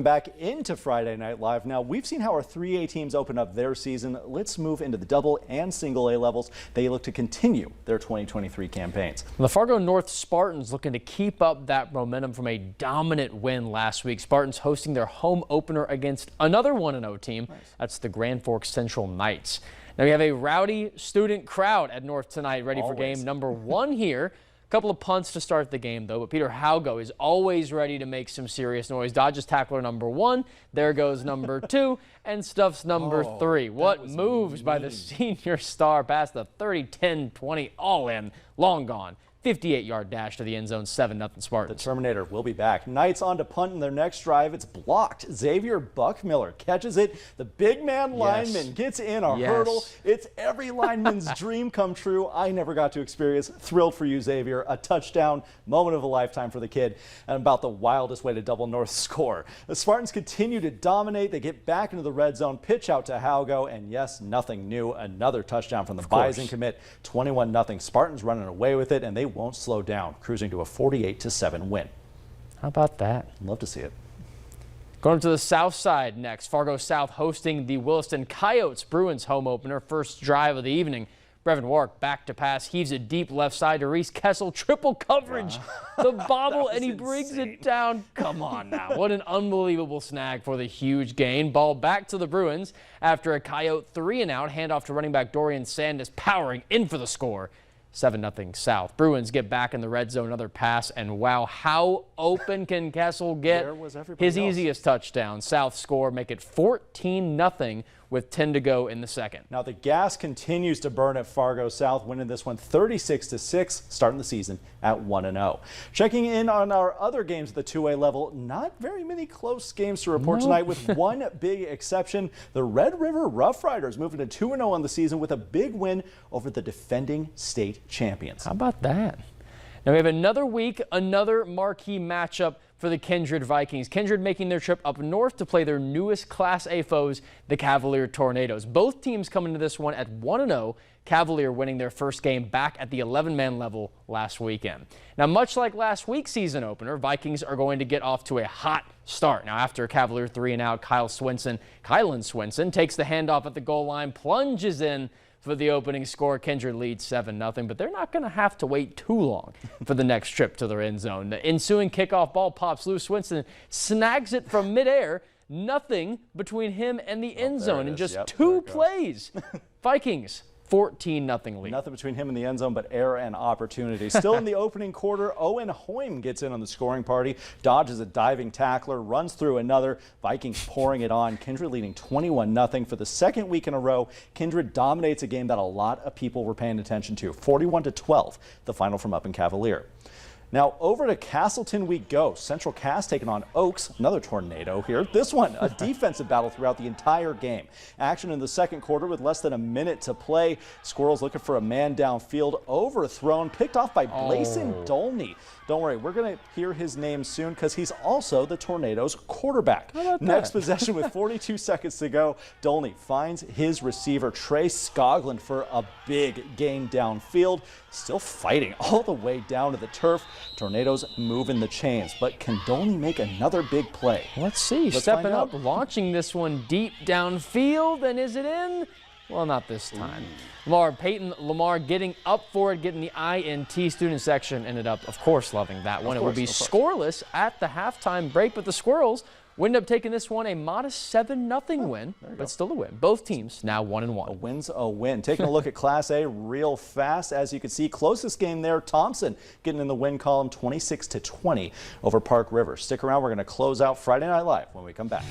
Back into Friday Night Live. Now, we've seen how our 3A teams open up their season. Let's move into the double and single A levels. They look to continue their 2023 campaigns. The Fargo North Spartans looking to keep up that momentum from a dominant win last week. Spartans hosting their home opener against another 1-0 team. Nice. That's the Grand Forks Central Knights. Now, we have a rowdy student crowd at North tonight, ready for game number 1 here. Couple of punts to start the game, though, but Peter Haugo is always ready to make some serious noise. Dodges tackler number 1. There goes number 2 and stuffs number 3. What moves by the senior star past the 30, 10, 20, all in, long gone. 58-yard dash to the end zone, 7-0 Spartans. The Terminator will be back. Knights on to punt in their next drive. It's blocked. Xavier Buckmiller catches it. The big man lineman gets in a hurdle. It's every lineman's dream come true. I never got to experience. Thrilled for you, Xavier. A touchdown, moment of a lifetime for the kid, and about the wildest way to double North score. The Spartans continue to dominate. They get back into the red zone, pitch out to Haugo, and yes, nothing new. Another touchdown from the Bison commit. 21-0. Spartans running away with it, and they won't slow down, cruising to a 48-7 win. How about that? Love to see it. Going to the south side next. Fargo South hosting the Williston Coyotes. Bruins home opener, first drive of the evening. Brevin Warwick back to pass, heaves it deep left side to Reese Kessel. Triple coverage. The bobble, and he brings it down. Come on now. What an unbelievable snag for the huge gain. Ball back to the Bruins after a Coyote 3-and-out. Handoff to running back Dorian Sandus, powering in for the score. 7-0 South. Bruins get back in the red zone, another pass, and wow, how open can Kessel get? His easiest touchdown. South score, make it 14-0 with 10 to go in the second. Now the gas continues to burn at Fargo South, winning this one 36-6, starting the season at 1-0. Checking in on our other games at the 2A level, not very many close games to report tonight, with one big exception. The Red River Rough Riders moving to 2-0 on the season with a big win over the defending state champions. How about that? Now we have another week, another marquee matchup for the Kindred Vikings. Kindred making their trip up north to play their newest Class A foes, the Cavalier Tornadoes. Both teams coming to this one at 1-0. Cavalier winning their first game back at the 11-man level last weekend. Now, much like last week's season opener, Vikings are going to get off to a hot start. Now, after Cavalier 3-and-out, Kylan Swinson takes the handoff at the goal line, plunges in for the opening score. Kindred leads 7-0, but they're not going to have to wait too long for the next trip to their end zone. The ensuing kickoff ball pops loose. Swinson snags it from midair. Nothing between him and the end zone in just 2 plays. Vikings 14-0 lead. Nothing between him and the end zone but air and opportunity. Still in the opening quarter, Owen Hoym gets in on the scoring party, dodges a diving tackler, runs through another. Vikings pouring it on. Kindred leading 21-0 for the second week in a row. Kindred dominates a game that a lot of people were paying attention to. 41-12, the final from up in Cavalier. Now over to Castleton we go. Central Cass taking on Oaks, another tornado here. This one, a defensive battle throughout the entire game. Action in the second quarter with less than a minute to play. Squirrels looking for a man downfield, overthrown, picked off by Blason Dolney. Don't worry, we're going to hear his name soon because he's also the Tornadoes quarterback. Next possession with 42 seconds to go. Dolney finds his receiver, Trey Skoglund, for a big gain downfield. Still fighting all the way down to the turf. Tornadoes moving the chains, but can Dolney make another big play? Let's see. Stepping up, launching this one deep downfield, and is it in? Well, not this time. Peyton Lamar getting up for it, getting the INT. Student section ended up, of course, loving that one. It would be scoreless at the halftime break, but the Squirrels would end up taking this one a modest 7-0 win, but still a win. Both teams now 1-1. A win's a win. Taking a look at Class A real fast. As you can see, closest game there, Thompson getting in the win column 26-20 over Park River. Stick around. We're going to close out Friday Night Live when we come back.